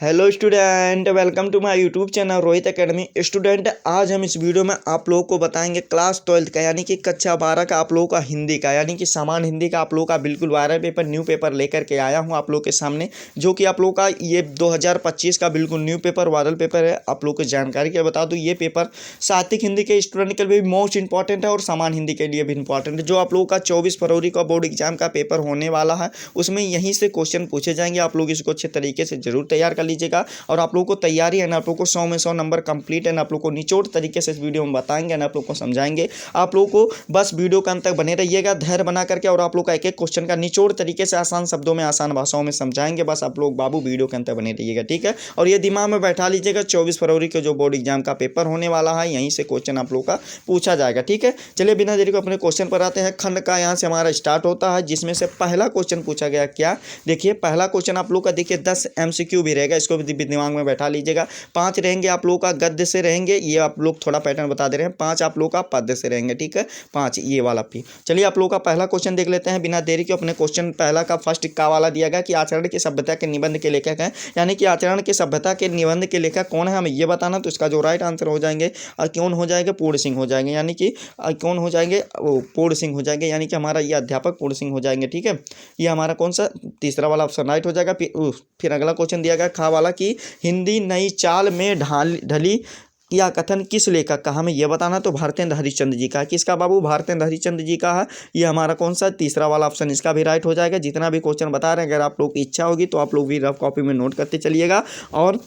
Hello student, welcome to my YouTube channel Rohit academy. Student, आज हम इस वीडियो में आप लोगों को बताएंगे क्लास 12 का यानी कि कक्षा 12 का आप लोगों का हिंदी का यानी कि सामान्य हिंदी का आप लोगों का बिल्कुल वायरल पेपर न्यू पेपर लेकर के आया हूं आप लोगों के सामने, जो कि आप लोगों का ये 2025 का बिल्कुल न्यू पेपर वायरल पेपर है। आप लोगों को जानकारी के बता दूँ, ये पेपर सात्विक हिंदी के स्टूडेंट के लिए भी मोस्ट इंपॉर्टेंट है और सामान्य हिंदी के लिए भी इंपॉर्टेंट है। जो आप लोगों का 24 फरवरी का बोर्ड एग्जाम का पेपर होने वाला है, उसमें यहीं से क्वेश्चन पूछे जाएंगे। आप लोग इसको अच्छे तरीके से जरूर तैयार कर लीजिएगा और आप लोगों को तैयारी है ना, आप लोगों को 100 में 100 नंबर कंप्लीट है ना, आप लोगों को निचोड़ तरीके से इस वीडियो में बताएंगे ना, आप लोगों को समझाएंगे। आप लोगों को बस वीडियो के अंत तक बने रहिएगा धैर्य बना करके, और आप लोग का एक एक क्वेश्चन का निचोड़ तरीके से आसान शब्दों में आसान भाषाओं में समझाएंगे। बस आप लोग बाबू वीडियो के अंत तक बने रहिएगा, ठीक है। और ये दिमाग में बैठा लीजिएगा, 24 फरवरी को जो बोर्ड एग्जाम का पेपर होने वाला है, यहीं से क्वेश्चन आप लोग का पूछा जाएगा, ठीक है। चलिए बिना देरी को अपने क्वेश्चन पर आते हैं। खंड का यहाँ से हमारा स्टार्ट होता है, जिसमें से पहला क्वेश्चन पूछा गया क्या, देखिए पहला क्वेश्चन आप लोग का देखिए 10 MCQ भी रहेगा, इसको भी दिमाग में बैठा लीजिएगा। 5 रहेंगे आप लोगों का गद्य से रहेंगे, ये आप लोग थोड़ा पैटर्न बता दे रहे हैं। 5 आप लोग का पद्य से रहेंगे, ठीक है, 5 ये वाला भी। चलिए आप लोग का पहला क्वेश्चन देख लेते हैं बिना देरी के। अपने क्वेश्चन पहला का फर्स्ट का वाला दिया गया कि आचरण की सभ्यता के निबंध के लेखक हैं, यानी कि आचरण की सभ्यता के निबंध के लेखक कौन है, हमें ये बताना। तो इसका जो राइट आंसर हो जाएंगे कौन हो जाएगा, पूर्ण सिंह हो जाएंगे, यानी कि कौन हो जाएंगे, पूर्ण सिंह हो जाएंगे, यानी कि हमारा ये अध्यापक पूर्ण सिंह हो जाएंगे, ठीक है। ये हमारा कौन सा तीसरा वाला ऑप्शन राइट हो जाएगा। फिर अगला क्वेश्चन दिया गया खा वाला की हिंदी नई चाल में ढली या कथन किस लेखक का, हमें यह बताना। तो भारतेंद्र हरिश्चंद्र जी का, किसका बाबू, भारतेंद्र हरिश्चंद्र जी का है। ये हमारा कौन सा तीसरा वाला ऑप्शन, इसका भी राइट हो जाएगा। जितना भी क्वेश्चन बता रहे हैं, अगर आप लोग की इच्छा होगी तो आप लोग भी रफ कॉपी में नोट करते चलिएगा। और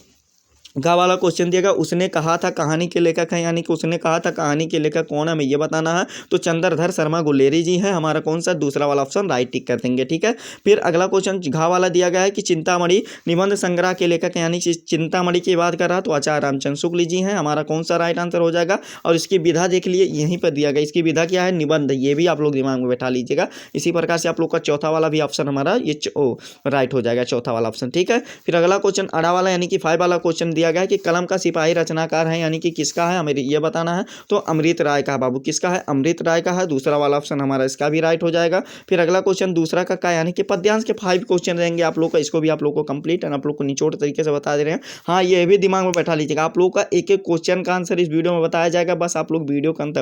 गा वाला क्वेश्चन दिएगा, उसने कहा था कहानी के लेखक है, यानी कि उसने कहा था कहानी के लेखक कौन है, हमें ये बताना है। तो चंद्रधर शर्मा गुलेरी जी हैं, हमारा कौन सा दूसरा वाला ऑप्शन राइट टिक कर देंगे, ठीक है। फिर अगला क्वेश्चन घा वाला दिया गया है कि चिंतामणि निबंध संग्रह के लेखक, यानी कि चिंतामणि की बात कर रहा तो आचार्य रामचंद्र शुक्ल जी हैं, हमारा कौन सा राइट आंसर हो जाएगा। और इसकी विधा देख लिए, यहीं पर दिया गया, इसकी विधा क्या है, निबंध, ये भी आप लोग दिमाग में बैठा लीजिएगा। इसी प्रकार से आप लोग का चौथा वाला भी ऑप्शन हमारा ये राइट हो जाएगा, चौथा वाला ऑप्शन, ठीक है। फिर अगला क्वेश्चन अड़ा वाला यानी कि 5 वाला क्वेश्चन दिया गया है कि कलम का सिपाही रचनाकार है, यानी कि किसका है, हमें ये बताना है। तो अमृत राय का बाबू, किसका है, अमृत राय का है, दूसरा वाला ऑप्शन हमारा इसका भी राइट हो जाएगा। फिर अगला क्वेश्चन दूसरा का यानी कि पद्यांश के 5 क्वेश्चन रहेंगे आप लोग का, इसको भी आप लोग को कंप्लीट है, आप लोग को निचोड़ तरीके से बता दे रहे हैं। हाँ, ये भी दिमाग में बैठा लीजिएगा, आप लोग का एक एक क्वेश्चन का आंसर इस वीडियो में बताया जाएगा। बस आप लोग वीडियो के अंत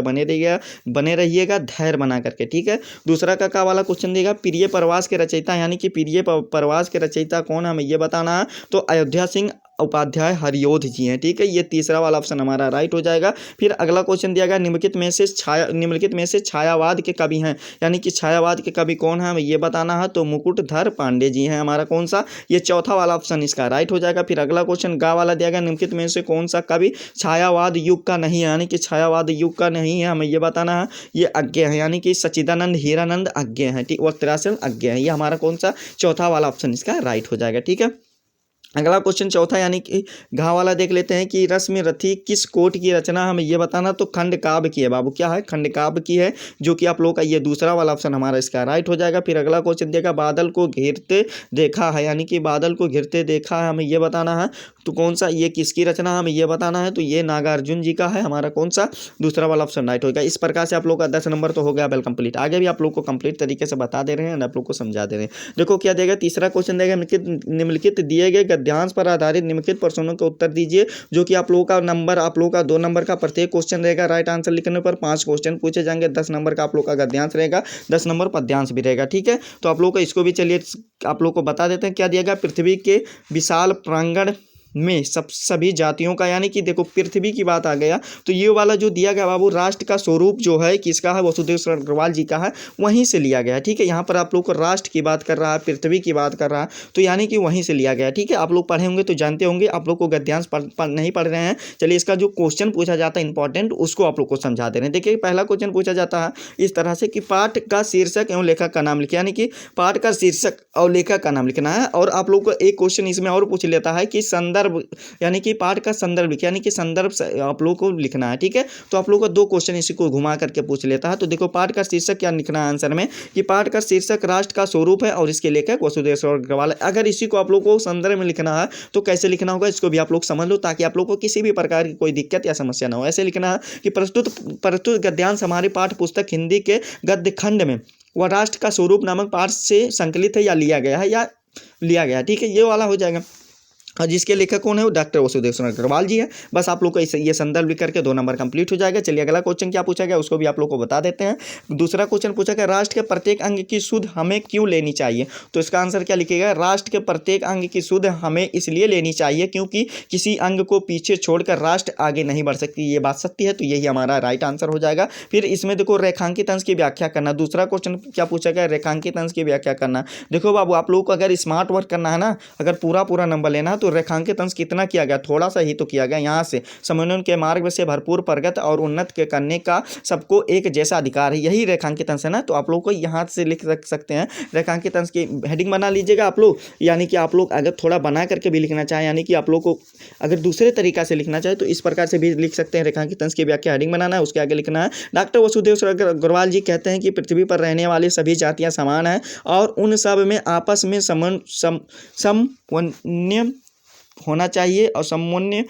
बने रहिएगा धैर्य बना करके, ठीक है। दूसरा का वाला क्वेश्चन देगा प्रिय प्रवास के रचयिता, यानी कि प्रिय प्रवास के रचयिता कौन है, हमें ये बताना है। तो अयोध्या सिंह उपाध्याय हरियोध जी हैं, ठीक है, ये तीसरा वाला ऑप्शन हमारा राइट हो जाएगा। फिर अगला क्वेश्चन दिया गया निम्नलिखित में से छायावाद के कवि हैं, यानी कि छायावाद के कवि कौन है, हमें ये बताना है। तो मुकुटधर पांडे जी हैं, हमारा कौन सा, ये चौथा वाला ऑप्शन इसका राइट हो जाएगा। फिर अगला क्वेश्चन गा वाला दिया गया निम्नलिखित में से कौन सा कवि छायावाद युग का नहीं है, यानी कि छायावाद युग का नहीं है, हमें ये बताना है। ये अज्ञे है, यानी कि सच्चिदानंद हीरानंद अज्ञे हैं, ठीक, और तिरासन अज्ञे हैं, ये हमारा कौन सा चौथा वाला ऑप्शन इसका राइट हो जाएगा, ठीक है। अगला क्वेश्चन चौथा यानी कि घा वाला देख लेते हैं कि रश्मि रथी किस कोट की रचना, हमें ये बताना। तो खंड काव्य की है बाबू, क्या है, खंड काव्य की है, जो कि आप लोगों का ये दूसरा वाला ऑप्शन हमारा इसका राइट हो जाएगा। फिर अगला क्वेश्चन देगा बादल को घेरते देखा है, यानी कि बादल को घेरते देखा है, हमें ये बताना है। तो कौन सा, ये किसकी रचना, हमें ये बताना है। तो ये नागार्जुन जी का है, हमारा कौन सा दूसरा वाला ऑप्शन राइट होगा। इस प्रकार से आप लोग का 10 नंबर तो हो गया वेल कंप्लीट। आगे भी आप लोग को कंप्लीट तरीके से बता दे रहे हैं, आप लोग को समझा दे रहे हैं। देखो क्या देगा, तीसरा क्वेश्चन देगा निम्नलिखित दिए गए गद्यांश पर आधारित निम्नलिखित प्रश्नों का उत्तर दीजिए, जो कि आप लोगों का नंबर, आप लोगों का 2 नंबर का प्रत्येक क्वेश्चन रहेगा। राइट आंसर लिखने पर 5 क्वेश्चन पूछे जाएंगे। 10 नंबर का आप लोग का गद्यांश रहेगा, 10 नंबर पद्यांश भी रहेगा, ठीक है। तो आप लोग को इसको भी चलिए आप लोग को बता देते हैं क्या दिया गया। पृथ्वी के विशाल प्रांगण में सभी जातियों का, यानी कि देखो पृथ्वी की बात आ गया, तो ये वाला जो दिया गया बाबू राष्ट्र का स्वरूप जो है किसका है, वसुदेव अग्रवाल जी का है, वहीं से लिया गया है, ठीक है। यहाँ पर आप लोग को राष्ट्र की बात कर रहा है, पृथ्वी की बात कर रहा है, तो यानी कि वहीं से लिया गया, ठीक है। आप लोग पढ़े होंगे तो जानते होंगे, आप लोग को गद्यांश नहीं पढ़ रहे हैं। चलिए इसका जो क्वेश्चन पूछा जाता है इंपॉर्टेंट, उसको आप लोग को समझा दे रहे हैं। देखिए पहला क्वेश्चन पूछा जाता है इस तरह से कि पाठ का शीर्षक एवं लेखक का नाम लिखे, यानी कि पाठ का शीर्षक और लेखक का नाम लिखना है। और आप लोग को एक क्वेश्चन इसमें और पूछ लेता है कि संदर्भ, यानी कि पाठ का संदर्भ लिखिए, यानी कि संदर्भ आप लोग को लिखना है, ठीक है। तो आप लोग को 2 क्वेश्चन इसी को घुमा करके पूछ लेता है। तो देखो पाठ का शीर्षक क्या लिखना है आंसर में, कि पाठ का शीर्षक राष्ट्र का स्वरूप है और इसके लेखक वसुदेव अग्रवाल है। अगर इसी को आप लोग को संदर्भ में लिखना है तो कैसे लिखना होगा, इसको भी आप लोग समझ लो, ताकि आप लोग को किसी भी प्रकार की कोई दिक्कत या समस्या ना हो। ऐसे लिखना है कि प्रस्तुत गद्यांश हमारी पाठ्य पुस्तक हिंदी के गद्य खंड में वह राष्ट्र का स्वरूप नामक पाठ से संकलित है या लिया गया है, ठीक है, ये वाला हो जाएगा। और जिसके लेखक कौन है वो डॉक्टर वसुदेव शरण अग्रवाल जी है। बस आप लोग को ये संदर्भ लिख करके 2 नंबर कंप्लीट हो जाएगा। चलिए अगला क्वेश्चन क्या पूछा गया उसको भी आप लोग को बता देते हैं। दूसरा क्वेश्चन पूछा गया राष्ट्र के प्रत्येक अंग की सुध हमें क्यों लेनी चाहिए। तो इसका आंसर क्या लिखिएगा, राष्ट्र के प्रत्येक अंग की सुध हमें इसलिए लेनी चाहिए क्योंकि किसी अंग को पीछे छोड़कर राष्ट्र आगे नहीं बढ़ सकती। ये बात सत्य है, तो यही हमारा राइट आंसर हो जाएगा। फिर इसमें देखो रेखांकित अंश की व्याख्या करना। दूसरा क्वेश्चन क्या पूछा गया, रेखांकित अंश की व्याख्या करना। देखो बाबू आप लोगों को अगर स्मार्ट वर्क करना है ना, अगर पूरा नंबर लेना है तो रेखांकित अंश कितना किया गया, थोड़ा सा ही तो किया गया। यहाँ से समन्वय के मार्ग से भरपूर प्रगत और उन्नत के करने का सबको एक जैसा अधिकार है, यही रेखांकित अंश है ना। तो आप लोग को यहाँ से लिख सकते हैं रेखांकित अंश की हेडिंग बना लीजिएगा आप लोग। यानी कि आप लोग अगर थोड़ा बना करके भी लिखना चाहें, यानी कि आप लोग को अगर दूसरे तरीका से लिखना चाहे तो इस प्रकार से भी लिख सकते हैं। रेखांकित अंश की व्याख्या हेडिंग बनाना है, उसके आगे लिखना है डॉक्टर वसुदेव शरण अग्रवाल जी कहते हैं कि पृथ्वी पर रहने वाली सभी जातियां समान हैं और उन सब में आपस में समन्वय होना चाहिए और समन्वय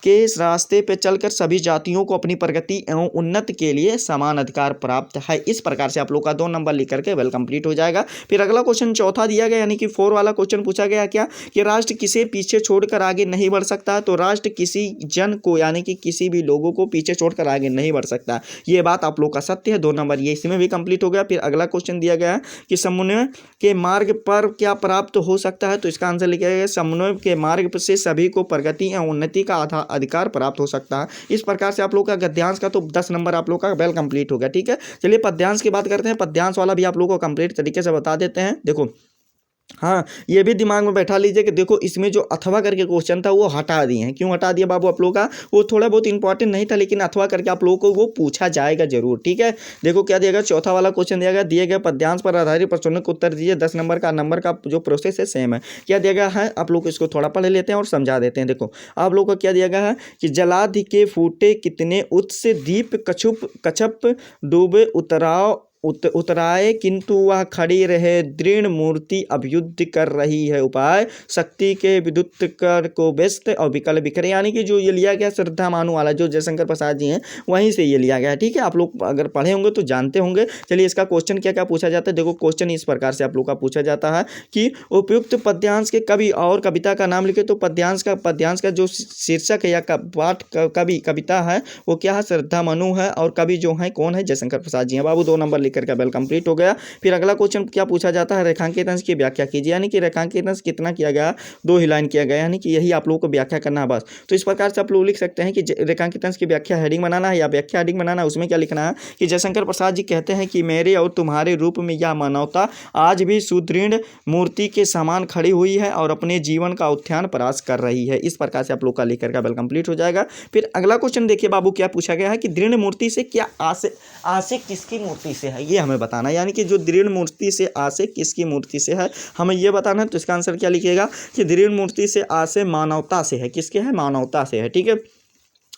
के इस रास्ते पे चलकर सभी जातियों को अपनी प्रगति एवं उन्नति के लिए समान अधिकार प्राप्त है। इस प्रकार से आप लोग का 2 नंबर लिख करके वेल कंप्लीट हो जाएगा। फिर अगला क्वेश्चन चौथा दिया गया, यानी कि 4 वाला क्वेश्चन पूछा गया क्या कि राष्ट्र किसे पीछे छोड़कर आगे नहीं बढ़ सकता। तो राष्ट्र किसी जन को यानी कि किसी भी लोगों को पीछे छोड़कर आगे नहीं बढ़ सकता। ये बात आप लोग का सत्य है, 2 नंबर ये इसमें भी कंप्लीट हो गया। फिर अगला क्वेश्चन दिया गया है कि समन्वय के मार्ग पर क्या प्राप्त हो सकता है। तो इसका आंसर लिखा गया समन्वय के मार्ग से सभी को प्रगति एवं उन्नति का अधिकार प्राप्त हो सकता है। इस प्रकार से आप लोग का गद्यांश का तो 10 नंबर आप लोग का वेल कंप्लीट हो गया। ठीक है, चलिए पद्यांश की बात करते हैं। पद्यांश वाला भी आप लोग को कंप्लीट तरीके से बता देते हैं। देखो हाँ, ये भी दिमाग में बैठा लीजिए कि देखो इसमें जो अथवा करके क्वेश्चन था वो हटा दिए हैं। क्यों हटा दिया बाबू आप लोगों का, वो थोड़ा बहुत इंपॉर्टेंट नहीं था, लेकिन अथवा करके आप लोगों को वो पूछा जाएगा जरूर। ठीक है, देखो क्या दिया गया, चौथा वाला क्वेश्चन दिया गया, दिए गए पद्यांश पर आधारित प्रश्नों को उत्तर दीजिए। 10 नंबर का जो प्रोसेस है सेम है। क्या दिया गया है, आप लोग को इसको थोड़ा पढ़ लेते हैं और समझा देते हैं। देखो आप लोग को क्या दिया गया है कि जलाधि के फूटे कितने उत्स दीप कछप डूबे उतराए किंतु वह खड़ी रहे दृढ़ मूर्ति अभ्युद्ध कर रही है उपाय शक्ति के विद्युत कर को व्यस्त और विकल बिखरे। यानी कि जो ये लिया गया श्रद्धा मानु वाला जो जयशंकर प्रसाद जी हैं वहीं से ये लिया गया है। ठीक है, आप लोग अगर पढ़े होंगे तो जानते होंगे। चलिए इसका क्वेश्चन क्या क्या पूछा जाता है। देखो क्वेश्चन इस प्रकार से आप लोग का पूछा जाता है कि उपयुक्त पद्यांश के कवि और कविता का नाम लिखे। तो पद्यांश का जो शीर्षक है या पाठ कविता है वो क्या है, श्रद्धा मनु है, और कवि जो है कौन है, जयशंकर प्रसाद जी हैं। बाबू 2 नंबर करके बेल कंप्लीट हो गया। फिर अगला क्वेश्चन क्या पूछा जाता है, रेखांकित अंश की व्याख्या कीजिए। यानी कि रेखांकित अंश कितना किया गया, 2 ही लाइन किया गया, यानी कि यही आप लोगों को व्याख्या करना है बस। तो इस प्रकार से आप लोग लिख सकते हैं कि रेखांकित अंश की व्याख्या हेडिंग बनाना है या व्याख्या हेडिंग बनाना है। उसमें क्या लिखना है कि जयशंकर प्रसाद जी कहते हैं कि मेरे और तुम्हारे रूप में यह मानवता आज भी सुदृढ़ मूर्ति के समान खड़ी हुई है और अपने जीवन का उत्थान प्रयास कर रही है। इस प्रकार से आप लोग का लिखकर का बेल कंप्लीट हो जाएगा। फिर अगला क्वेश्चन देखिए बाबू क्या पूछा गया है कि दृढ़ मूर्ति से क्या आशय किसकी मूर्ति से है, ये हमें बताना। यानी कि जो दृढ़ मूर्ति से आशय किसकी मूर्ति से है हमें ये बताना है। तो इसका आंसर क्या लिखिएगा कि दृढ़ मूर्ति से आशय मानवता से है। किसके है, मानवता से है। ठीक है,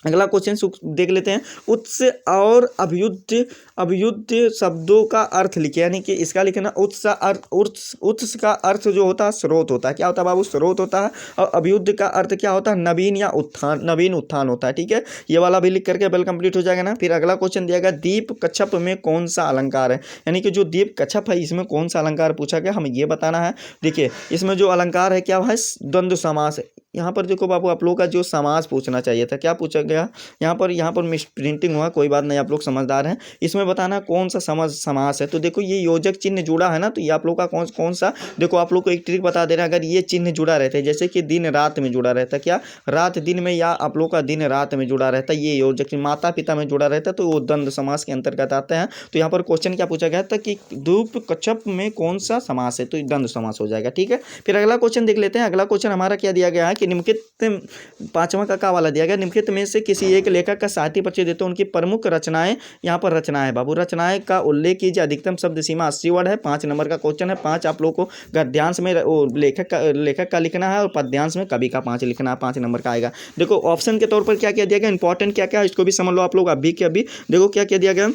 अगला क्वेश्चन देख लेते हैं। उत्स और अभ्युद्ध शब्दों का अर्थ लिखे। यानी कि इसका लिखना उत्स का अर्थ जो होता है स्रोत होता है। क्या होता है बाबू, स्रोत होता है। और अभ्युद्ध का अर्थ क्या होता है, नवीन या उत्थान, नवीन उत्थान होता है। ठीक है, ये वाला भी लिख करके बेल कंप्लीट हो जाएगा ना। फिर अगला क्वेश्चन दिया गया दीप कच्छप में कौन सा अलंकार है। यानी कि जो दीप कच्छप है इसमें कौन सा अलंकार पूछा गया हमें ये बताना है। देखिए इसमें जो अलंकार है क्या है, द्वंद्व समास। यहाँ पर देखो बाबू आप लोगों का जो समास पूछना चाहिए था, क्या पूछा गया, यहाँ पर मिस प्रिंटिंग हुआ, कोई बात नहीं, आप लोग समझदार हैं। इसमें बताना कौन सा समास है। तो देखो ये योजक चिन्ह जुड़ा है ना, तो ये आप लोग का कौन सा, देखो आप लोग को एक ट्रिक बता दे रहा है। अगर ये चिन्ह जुड़ा रहता है जैसे कि दिन रात में जुड़ा रहता है, क्या रात दिन में, या आप लोग का दिन रात में जुड़ा रहता है, ये योजक चिन्ह माता पिता में जुड़ा रहता है तो वो द्वंद्व समास के अंतर्गत आता है। तो यहाँ पर क्वेश्चन क्या पूछा गया था कि धूप कच्छप में कौन सा समास है, तो द्वंद्व समास हो जाएगा। ठीक है, फिर अगला क्वेश्चन देख लेते हैं। अगला क्वेश्चन हमारा क्या दिया गया है कि निम्नलिखित 5वां का वाला दिया गया, निम्नलिखित में से किसी एक लेखक का साहित्य परिचय देते हैं, उनकी प्रमुख रचनाएं। यहाँ पर रचनाएं बाबू, रचनाएं का उल्लेख कीजिए। अधिकतम शब्द सीमा 80 वर्ड है। 5 नंबर का क्वेश्चन है। 5 आप लोग को गद्यांश में लेखक का लिखना है और पद्यांश में कवि का 5 लिखना है। 5 नंबर का आएगा। देखो ऑप्शन के तौर पर क्या क्या दिया गया, इंपॉर्टेंट क्या क्या है इसको भी समझ लो आप लोग अभी के अभी। देखो क्या क्या दिया गया,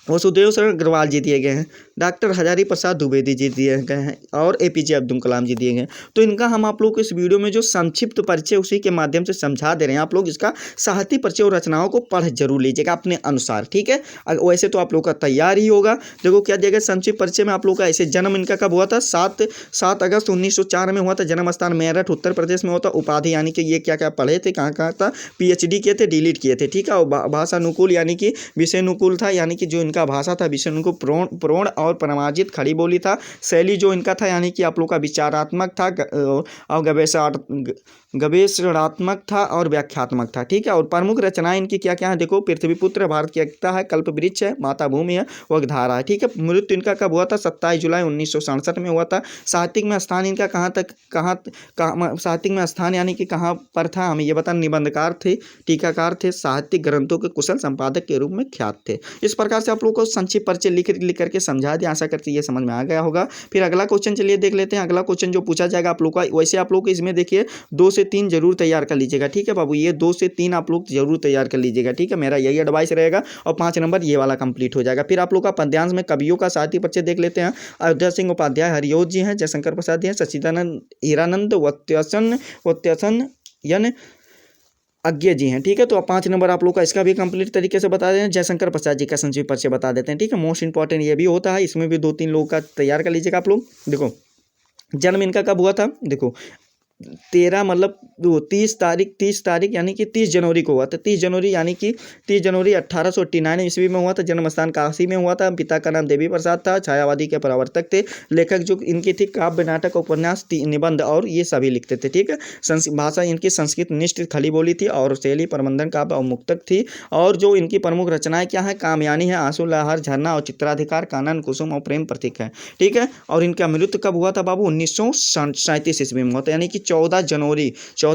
वसुदेव शरण अग्रवाल जी दिए गए हैं। डॉक्टर हजारी प्रसाद द्विवेदी जी दिए गए हैं और APJ अब्दुल कलाम जी दिए गए हैं। तो इनका हम आप लोग को इस वीडियो में जो संक्षिप्त परिचय उसी के माध्यम से समझा दे रहे हैं। आप लोग इसका साहित्य परिचय और रचनाओं को पढ़ जरूर लीजिएगा अपने अनुसार, ठीक है। वैसे तो आप लोग का तैयार ही होगा। देखो क्या दिया गया संक्षिप्त परिचय में आप लोग का। ऐसे जन्म इनका कब हुआ था? 7 अगस्त 1904 में हुआ था। जन्म स्थान मेरठ उत्तर प्रदेश में होता। उपाधि यानी कि ये क्या क्या पढ़े थे, कहाँ कहाँ था, PhD किए थे, डिलीट किए थे, ठीक है। और भाषा अनुकूल यानी कि विषय अनुकूल था, यानी कि जो इनका भाषा था विषय अनुकूल पूर्ण और परिमार्जित खड़ी बोली था। शैली जो इनका था यानी कि आप लोग का विचारात्मक था और गवेषणात्मक था और व्याख्यात्मक था, ठीक है। और प्रमुख रचनाएं इनकी क्या क्या है? देखो, पृथ्वीपुत्र, भारत की एकता है, कल्पवृक्ष है, माताभूमि है, वगधारा है, ठीक है। मृत्यु इनका कब हुआ था? 27 जुलाई 1967 में हुआ था। साहित्यिक में स्थान इनका साहित्यिक में स्थान यानी कि कहाँ पर था हमें ये बता। निबंधकार थे, टीकाकार थे, साहित्यिक ग्रंथों के कुशल संपादक के रूप में ख्यात थे। इस प्रकार से आप लोगों को संक्षिप्त परिचय लिख करके समझा दिया। आशा करते ये समझ में आ गया होगा। फिर अगला क्वेश्चन चलिए देख लेते हैं। अगला क्वेश्चन जो पूछा जाएगा आप लोग का, वैसे आप लोग को इसमें देखिए 2 से 3 जरूर तैयार कर लीजिएगा, ठीक है बाबू। ये 2 से 3 आप लोग जरूर तैयार कर लीजिएगा, ठीक है। मेरा यही एडवाइस रहेगा। और 5 नंबर ये वाला कंप्लीट हो जाएगा। फिर आप लोग का पद्यांश में कवियों का साहित्य परिचय देख लेते हैं। अयोध्या सिंह उपाध्याय हरिओत जी हैं, जयशंकर प्रसाद जी हैं, सच्चिदानंद हीरानंद वत्यसन यन अज्ञे जी हैं, ठीक है। तो 5 नंबर आप लोग का इसका भी कंप्लीट तरीके से बता दें। जयशंकर प्रसाद जी का संक्षिप्त परिचय बता देते हैं, ठीक है। मोस्ट इंपॉर्टेंट ये भी होता है, इसमें भी 2-3 लोगों का तैयार कर लीजिएगा आप लोग। देखो जन्म इनका कब हुआ था? देखो 13 मतलब 30 तारीख यानी कि 30 जनवरी को हुआ था। 30 जनवरी यानी कि 30 जनवरी 1889 ईस्वी में हुआ था। जन्म स्थान काशी में हुआ था। पिता का नाम देवी प्रसाद था। छायावादी के प्रवर्तक थे। लेखक जो इनकी थी काव्य, नाटक, उपन्यास, निबंध और ये सभी लिखते थे, ठीक है। भाषा इनकी संस्कृत निष्ठ खड़ी बोली थी और शैली प्रबंधन काव्य और मुक्तक थी। और जो इनकी प्रमुख रचनाएं क्या है? कामयानी है, आंसू लहर, झरना और चित्राधिकार, कानन, कुसुम और प्रेम प्रतीक है, ठीक है। और इनका मृत्यु कब हुआ था बाबू? 1937 ईस्वी में हुआ था, यानी कि 14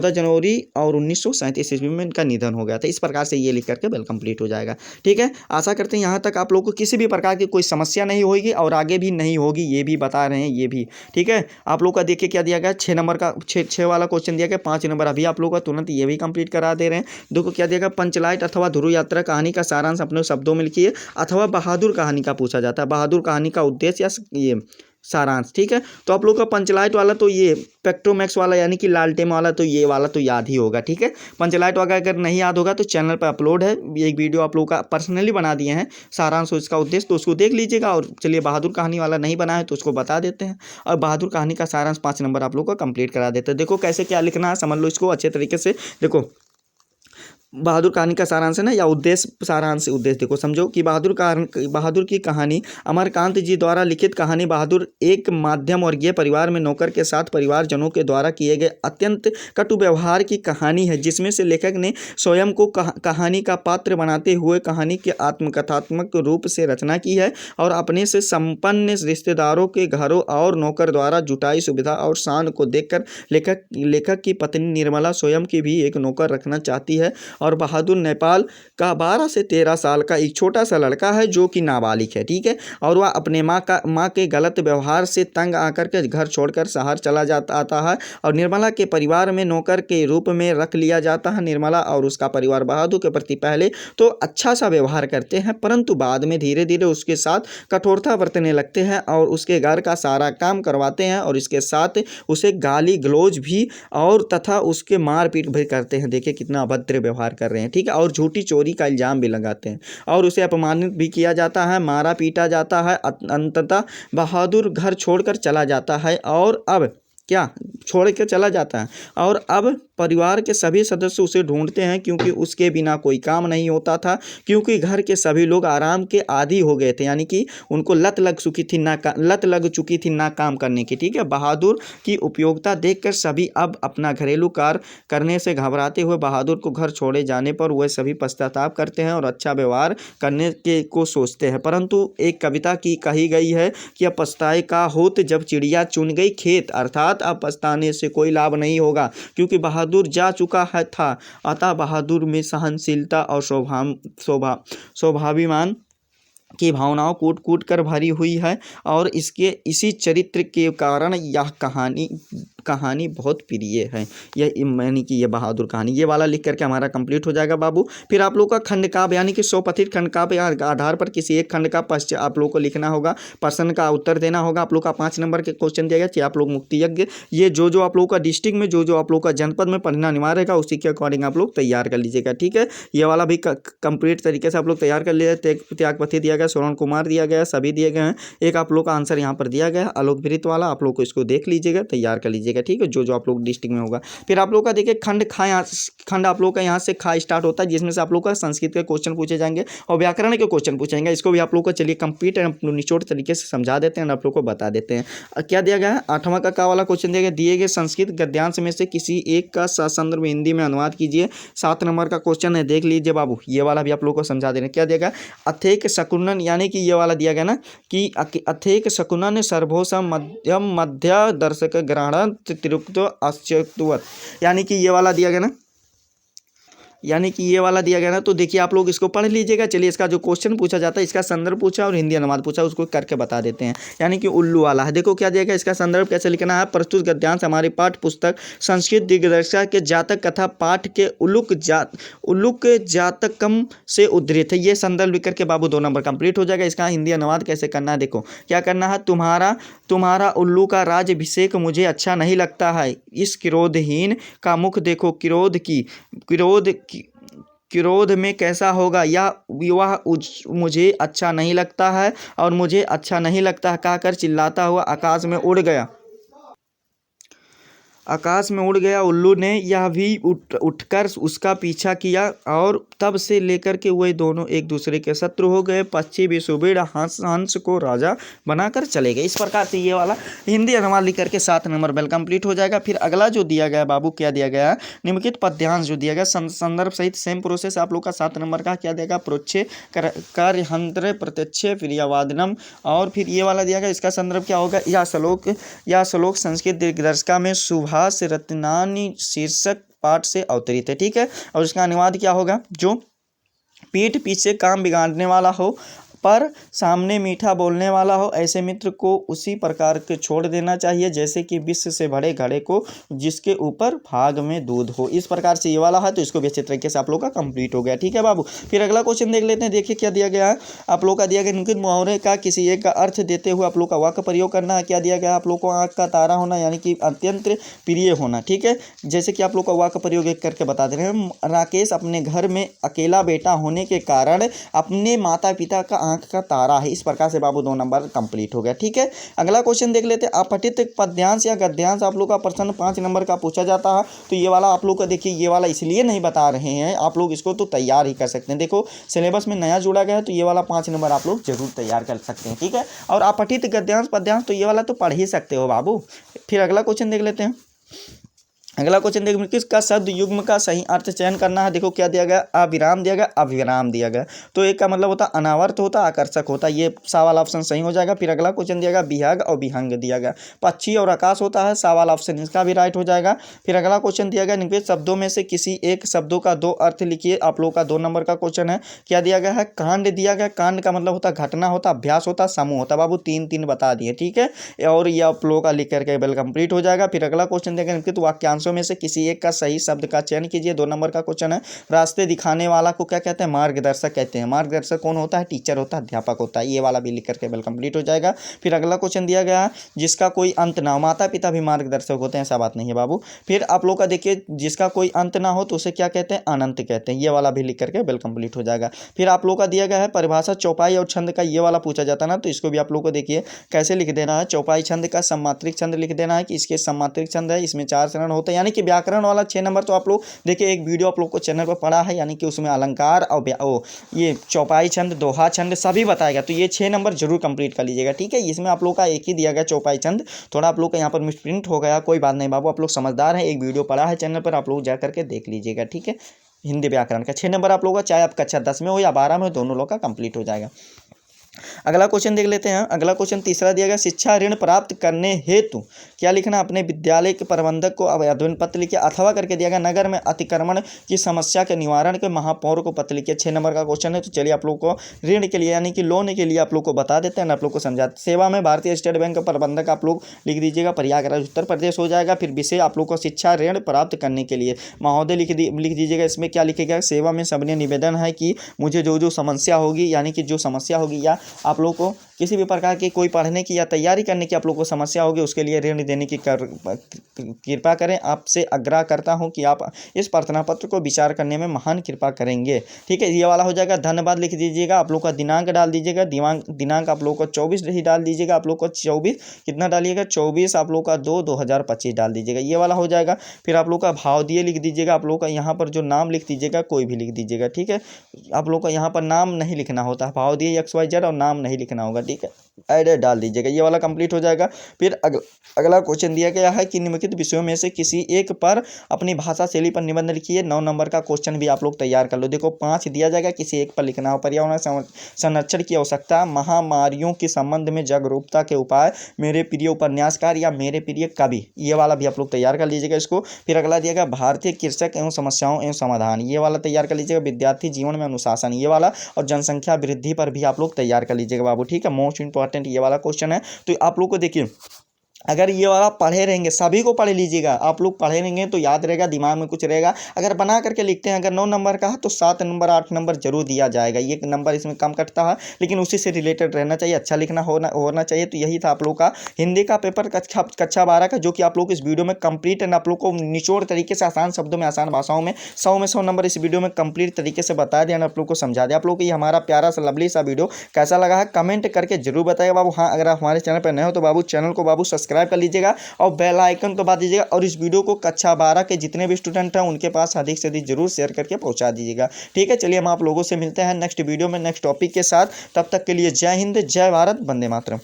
जनवरी और 1937 ईस्वी में इनका निधन हो गया था। इस प्रकार से ये लिख करके वेल कंप्लीट हो जाएगा, ठीक है। आशा करते हैं यहाँ तक आप लोगों को किसी भी प्रकार की कोई समस्या नहीं होगी और आगे भी नहीं होगी, ये भी बता रहे हैं, ये भी, ठीक है। आप लोग का देखिए क्या दिया गया, 6 नंबर का 6 वाला क्वेश्चन दिया गया। 5 नंबर अभी आप लोगों का तुरंत ये भी कंप्लीट करा दे रहे हैं। देखो क्या दिया गया, पंचलाइट अथवा ध्रुव यात्रा कहानी का सारांश अपने शब्दों में लिखिए। अथवा बहादुर कहानी का पूछा जाता है, बहादुर कहानी का उद्देश्य या ये सारांश, ठीक है। तो आप लोग का पंचलाइट वाला तो ये पेट्रोमैक्स वाला यानी कि लालटेन वाला तो ये वाला तो याद ही होगा, ठीक है। पंचलाइट वाला अगर नहीं याद होगा तो चैनल पर अपलोड है एक वीडियो, आप लोग का पर्सनली बना दिए हैं सारांश उसका उद्देश्य, तो उसको देख लीजिएगा। और चलिए बहादुर कहानी वाला नहीं बना है तो उसको बता देते हैं। और बहादुर कहानी का सारांश 5 नंबर आप लोग का कंप्लीट करा देते हैं। देखो कैसे क्या लिखना है, समझ लो इसको अच्छे तरीके से। देखो बहादुर कहानी का सारांश है ना, या उद्देश्य, सारांश उद्देश्य देखो समझो कि बहादुर की कहानी अमरकांत जी द्वारा लिखित कहानी। बहादुर एक मध्यम वर्गीय परिवार में नौकर के साथ परिवारजनों के द्वारा किए गए अत्यंत कटु व्यवहार की कहानी है, जिसमें से लेखक ने स्वयं को कहानी का पात्र बनाते हुए कहानी के आत्मकथात्मक रूप से रचना की है और अपने से संपन्न रिश्तेदारों के घरों और नौकर द्वारा जुटाई सुविधा और शान को देखकर लेखक की पत्नी निर्मला स्वयं की भी एक नौकर रखना चाहती है। और बहादुर नेपाल का 12 से 13 साल का एक छोटा सा लड़का है जो कि नाबालिग है, ठीक है। और वह अपने माँ के गलत व्यवहार से तंग आकर के घर छोड़कर शहर चला आता है और निर्मला के परिवार में नौकर के रूप में रख लिया जाता है। निर्मला और उसका परिवार बहादुर के प्रति पहले तो अच्छा सा व्यवहार करते हैं, परंतु बाद में धीरे धीरे उसके साथ कठोरता बरतने लगते हैं और उसके घर का सारा काम करवाते हैं और इसके साथ उसे गाली गलौज भी और तथा उसके मारपीट भी करते हैं। देखिए कितना अभद्र व्यवहार कर रहे हैं, ठीक है। और झूठी चोरी का इल्जाम भी लगाते हैं और उसे अपमानित भी किया जाता है, मारा पीटा जाता है। अंततः बहादुर घर छोड़कर चला जाता है और अब क्या छोड़ के चला जाता है और अब परिवार के सभी सदस्य उसे ढूंढते हैं, क्योंकि उसके बिना कोई काम नहीं होता था, क्योंकि घर के सभी लोग आराम के आदी हो गए थे, यानी कि उनको लत लग चुकी थी ना काम करने की, ठीक है। बहादुर की उपयोगिता देखकर सभी अब अपना घरेलू कार्य करने से घबराते हुए बहादुर को घर छोड़े जाने पर वह सभी पश्चाताप करते हैं और अच्छा व्यवहार करने के को सोचते हैं। परंतु एक कविता की कही गई है कि अब पछताए का होत जब चिड़िया चुन गई खेत, अर्थात अब पछताने से कोई लाभ नहीं होगा, क्योंकि बहादुर जा चुका है था। अतः बहादुर में सहनशीलता और स्वाभिमान की भावनाओं कूट कूट कर भरी हुई है और इसी चरित्र के कारण यह कहानी कहानी बहुत प्रिय है। यह यानी कि ये बहादुर कहानी, ये वाला लिख करके हमारा कंप्लीट हो जाएगा बाबू। फिर आप लोग का खंड काव्य यानी कि स्वपथित खंड काव्य आधार पर किसी एक खंड का पश्चात आप लोग को लिखना होगा, प्रश्न का उत्तर देना होगा। आप लोग का 5 नंबर के क्वेश्चन दिया गया, चाहे आप लोग मुक्ति यज्ञ, ये जो आप लोग का डिस्ट्रिक्ट में जो आप लोग का जनपद में पढ़ना अनिवार्य रहेगा उसी के अकॉर्डिंग आप लोग तैयार कर लीजिएगा, ठीक है। ये वाला भी कंप्लीट तरीके से आप लोग तैयार कर लीजिए। त्यागपति दिया गया, श्रवण कुमार दिया गया, सभी दिए गए हैं। एक आप लोग का आंसर यहाँ पर दिया गया है आलोकवृत्त वाला, आप लोग को इसको देख लीजिएगा, तैयार कर लीजिएगा, ठीक है, जो आप लोग डिस्ट्रिक्ट में होगा। फिर आप लोग का देखिए खंड खा, खंड आप लोग का यहाँ से खा स्टार्ट होता है, जिसमें से आप लोग का संस्कृत के क्वेश्चन पूछे जाएंगे और व्याकरण के क्वेश्चन पूछेंगे। इसको भी आप लोग को चलिए कंप्लीट निचोड़ तरीके से समझा देते हैं, आप लोग को बता देते हैं। क्या दिया गया है, 8वां का वाला क्वेश्चन दिया गया, दिए गए संस्कृत गद्यांश में से किसी एक का संदर्भ हिंदी में अनुवाद कीजिए। 7 नंबर का क्वेश्चन है, देख लीजिए बाबू, ये वाला भी आप लोग को समझा देना। क्या दिया गया, अथेक शकुनन यानी कि ये वाला दिया गया ना कि अथेक शकुनन सर्वोसम मध्यम मध्य दर्शक ग्रहण तिरुक्त आश्चर्यवत, यानी कि ये वाला दिया गया ना, यानी कि ये वाला दिया गया ना। तो देखिए आप लोग इसको पढ़ लीजिएगा। चलिए इसका जो क्वेश्चन पूछा जाता है, इसका संदर्भ पूछा और हिंदी अनुवाद पूछा, उसको करके बता देते हैं। यानी कि उल्लू वाला है, देखो क्या दिया गया, इसका संदर्भ कैसे लिखना है। प्रस्तुत गद्यांश हमारी पाठ्य पुस्तक संस्कृत दिग्दर्शिका के जातक कथा पाठ के उलुक जातकम से उद्धृत है। ये संदर्भ लिख करके बाबू 2 नंबर कंप्लीट हो जाएगा। इसका हिंदी अनुवाद कैसे करना है, देखो क्या करना है, तुम्हारा उल्लू का राज्याभिषेक मुझे अच्छा नहीं लगता है। इस क्रोधहीन का मुख देखो, क्रोध में कैसा होगा, या वह मुझे अच्छा नहीं लगता है और मुझे अच्छा नहीं लगता है कहकर चिल्लाता हुआ आकाश में उड़ गया। उल्लू ने यह भी उठकर उसका पीछा किया और तब से लेकर के वे दोनों एक दूसरे के शत्रु हो गए। पक्षी भी सुबेड़ हंस को राजा बनाकर चले गए। इस प्रकार से ये वाला हिंदी अनुवाद लिख करके 7 नंबर बेल कंप्लीट हो जाएगा। फिर अगला जो दिया गया बाबू, क्या दिया गया, निम्नलिखित पद्यांश जो दिया गया संदर्भ सहित सेम प्रोसेस आप लोग का 7 नंबर का क्या देगा, प्रोच्छे कार्यहंत्र प्रत्यक्ष प्रियवादनम, और फिर ये वाला दिया गया, इसका संदर्भ क्या होगा, यह श्लोक संस्कृत दिग्दर्शिका में सुभाष रत्नानी शीर्षक पाठ से अवतरित है, ठीक है। और इसका अनुवाद क्या होगा, जो पीठ पीछे काम बिगाड़ने वाला हो पर सामने मीठा बोलने वाला हो, ऐसे मित्र को उसी प्रकार के छोड़ देना चाहिए जैसे कि विष से भरे घड़े को जिसके ऊपर भाग में दूध हो। इस प्रकार से ये वाला है, तो इसको भी अच्छे तरीके से आप लोग का कंप्लीट हो गया, ठीक है बाबू। फिर अगला क्वेश्चन देख लेते हैं। देखिए क्या दिया गया है, आप लोग का दिया गया निम्नलिखित मुहावरे का किसी एक का अर्थ देते हुए आप लोग का वाक्य प्रयोग करना है। क्या दिया गया, आप लोग को आँख का तारा होना यानी कि अत्यंत प्रिय होना, ठीक है। जैसे कि आप लोग का वाक्य प्रयोग एक करके बता दे रहे हैं। राकेश अपने घर में अकेला बेटा होने के कारण अपने माता पिता का आंख का तारा है। इस प्रकार से बाबू 2 नंबर कंप्लीट हो गया, ठीक है। अगला क्वेश्चन देख लेते हैं। अपठित पद्यांश या गद्यांश आप लोग का प्रश्न 5 नंबर का पूछा जाता है। तो ये वाला आप लोग का देखिए, ये वाला इसलिए नहीं बता रहे हैं, आप लोग इसको तो तैयार ही कर सकते हैं। देखो सिलेबस में नया जुड़ा गया है, तो ये वाला 5 नंबर आप लोग जरूर तैयार कर सकते हैं, ठीक है। और अपठित गद्यांश पद्यांश तो ये वाला तो पढ़ ही सकते हो बाबू। फिर अगला क्वेश्चन देख लेते हैं। अगला क्वेश्चन देखो, किसका शब्द युग्म का सही अर्थ चयन करना है। देखो क्या दिया गया, अविराम दिया गया, अविराम दिया गया। तो एक का मतलब होता अनावर्त होता, आकर्षक होता, ये सा वाला ऑप्शन सही हो जाएगा। फिर अगला क्वेश्चन दिया गया, विहंग और विहंग दिया गया। पक्षी और आकाश होता है, सा वाला ऑप्शन इसका भी राइट हो जाएगा। फिर अगला क्वेश्चन दिया गया, निम्नलिखित शब्दों में से किसी एक शब्दों का 2 अर्थ लिखिए। आप लोग का 2 नंबर का क्वेश्चन है। क्या दिया गया है, कांड दिया गया। कांड का मतलब होता घटना होता, अभ्यास होता, समूह होता। बाबू 3 बता दिए, ठीक है। और ये आप लोग का लिख करके बेल कंप्लीट हो जाएगा। फिर अगला क्वेश्चन दिया गया, निम्नलिखित वाक्यांशों में से किसी एक का सही शब्द का चयन कीजिए। 2 नंबर का क्वेश्चन है। रास्ते दिखाने वाला को क्या कहते हैं, मार्गदर्शक कहते हैं। मार्गदर्शक कौन होता है, टीचर होता है, अध्यापक होता है। ये वाला भी लिख करके बेल कंप्लीट हो जाएगा। फिर अगला क्वेश्चन दिया गया, जिसका कोई अंत ना हो। माता पिता भी मार्गदर्शक होते हैं, ऐसा बात नहीं है बाबू। फिर आप लोग का देखिए, जिसका कोई अंत ना हो तो उसे क्या कहते हैं, अनंत कहते हैं। ये वाला भी लिख करके बेल कंप्लीट हो जाएगा। फिर आप लोग का दिया गया है परिभाषा चौपाई और छंद का, ये वाला पूछा जाता है ना, तो इसको भी आप लोग को देखिए कैसे लिख देना है। चौपाई छंद का सम्मात्रिक छंद लिख देना है कि इसके सम्मात्रिक छंद है, इसमें 4 चरण होते हैं। यानी कि व्याकरण वाला 6 नंबर तो आप लोग देखिए, एक वीडियो आप लोग को चैनल पर पड़ा है, यानी कि उसमें अलंकार और ये चौपाई छंद, दोहा छंद सभी बताएगा। तो ये 6 नंबर जरूर कंप्लीट कर लीजिएगा, ठीक है। इसमें आप लोग का एक ही दिया गया चौपाई छंद, थोड़ा आप लोग का यहाँ पर मिसप्रिंट हो गया, कोई बात नहीं बाबू, आप लोग समझदार हैं। एक वीडियो पड़ा है चैनल पर, आप लोग जा करके देख लीजिएगा, ठीक है। हिंदी व्याकरण का 6 नंबर आप लोग का, चाहे आप कक्षा 10 में हो या 12 में हो, दोनों लोग का कंप्लीट हो जाएगा। अगला क्वेश्चन देख लेते हैं। अगला क्वेश्चन तीसरा दिया गया, शिक्षा ऋण प्राप्त करने हेतु क्या लिखना, अपने विद्यालय के प्रबंधक को आवेदन पत्र लिखिए, अथवा करके दिया गया नगर में अतिक्रमण की समस्या के निवारण के महापौर को पत्र लिखिए। 6 नंबर का क्वेश्चन है। तो चलिए आप लोग को ऋण के लिए यानी कि लोन के लिए आप लोग को बता देते हैं, आप लोग को समझाते। सेवा में भारतीय स्टेट बैंक का प्रबंधक आप लोग लिख दीजिएगा, प्रयागराज उत्तर प्रदेश हो जाएगा। फिर विषय आप लोग को शिक्षा ऋण प्राप्त करने के लिए महोदय लिख दीजिएगा। इसमें क्या लिखेगा, सेवा में सबने निवेदन है कि मुझे जो समस्या होगी यानी कि जो समस्या होगी या आप लोग को किसी भी प्रकार की कोई पढ़ने की या तैयारी करने की आप लोग को समस्या होगी, उसके लिए ऋण देने की कृपा करें। आपसे आग्रह करता हूं कि आप इस प्रार्थना पत्र को विचार करने में महान कृपा करेंगे। ठीक है, ये वाला हो जाएगा। धन्यवाद लिख दीजिएगा, आप लोग का दिनांक डाल दीजिएगा। दिनांक आप लोग को 24 ही डाल दीजिएगा। आप लोग को 24 कितना डालिएगा, 24 आप लोग का 2025 डाल दीजिएगा, ये वाला हो जाएगा। फिर आप लोग का भाव दिए लिख दीजिएगा। आप लोग का यहाँ पर जो नाम लिख दीजिएगा, कोई भी लिख दीजिएगा। ठीक है, आप लोग का यहाँ पर नाम नहीं लिखना होता, भाव दिए XYZ और नाम नहीं लिखना होगा। ठीक है, एड्रेस डाल दीजिएगा, ये वाला कंप्लीट हो जाएगा। फिर अगला क्वेश्चन दिया गया है कि निम्नलिखित विषयों में से किसी एक पर अपनी भाषा शैली पर निबंध लिखिए। 9 नंबर का क्वेश्चन भी आप लोग तैयार कर लो। देखो 5 दिया जाएगा, किसी एक पर लिखना हो। पर्यावरण संरक्षण की आवश्यकता, महामारियों के संबंध में जागरूकता के उपाय, मेरे प्रिय उपन्यासकार या मेरे प्रिय कवि, ये वाला भी आप लोग तैयार कर लीजिएगा इसको। फिर अगला दिया गया भारतीय कृषक एवं समस्याओं एवं समाधान, ये वाला तैयार कर लीजिएगा। विद्यार्थी जीवन में अनुशासन, ये वाला। और जनसंख्या वृद्धि पर भी आप लोग तैयार कर लीजिएगा बाबू। ठीक है, मोस्ट इंपॉर्टेंट ये वाला क्वेश्चन है। तो आप लोग को देखिए, अगर ये वाला पढ़े रहेंगे, सभी को पढ़ लीजिएगा, आप लोग पढ़े रहेंगे तो याद रहेगा, दिमाग में कुछ रहेगा। अगर बना करके लिखते हैं, अगर 9 नंबर का है तो 7 नंबर 8 नंबर जरूर दिया जाएगा। ये नंबर इसमें कम कटता है, लेकिन उसी से रिलेटेड रहना चाहिए, अच्छा लिखना होना चाहिए। तो यही था आप लोग का हिंदी का पेपर कक्षा 12 का, जो कि आप लोग इस वीडियो में कंप्लीट एंड आप लोग को निचोड़ तरीके से आसान शब्दों में आसान भाषाओं में 100 नंबर इस वीडियो में कंप्लीट तरीके से बता दिया, आप लोग को समझा दिया। आप लोग को ये हमारा प्यारा सा लवली सा वीडियो कैसा लगा है कमेंट करके जरूर बताइएगा बाबू। हाँ, अगर आप हमारे चैनल पर नए हो तो बाबू चैनल को बाबू सब्सक्राइब कर लीजिएगा और बेल आइकन दबा दीजिएगा। और इस वीडियो को कक्षा 12 के जितने भी स्टूडेंट हैं उनके पास अधिक से अधिक जरूर शेयर करके पहुंचा दीजिएगा। ठीक है, चलिए हम आप लोगों से मिलते हैं नेक्स्ट वीडियो में नेक्स्ट टॉपिक के साथ। तब तक के लिए जय हिंद, जय भारत, वंदे मातरम।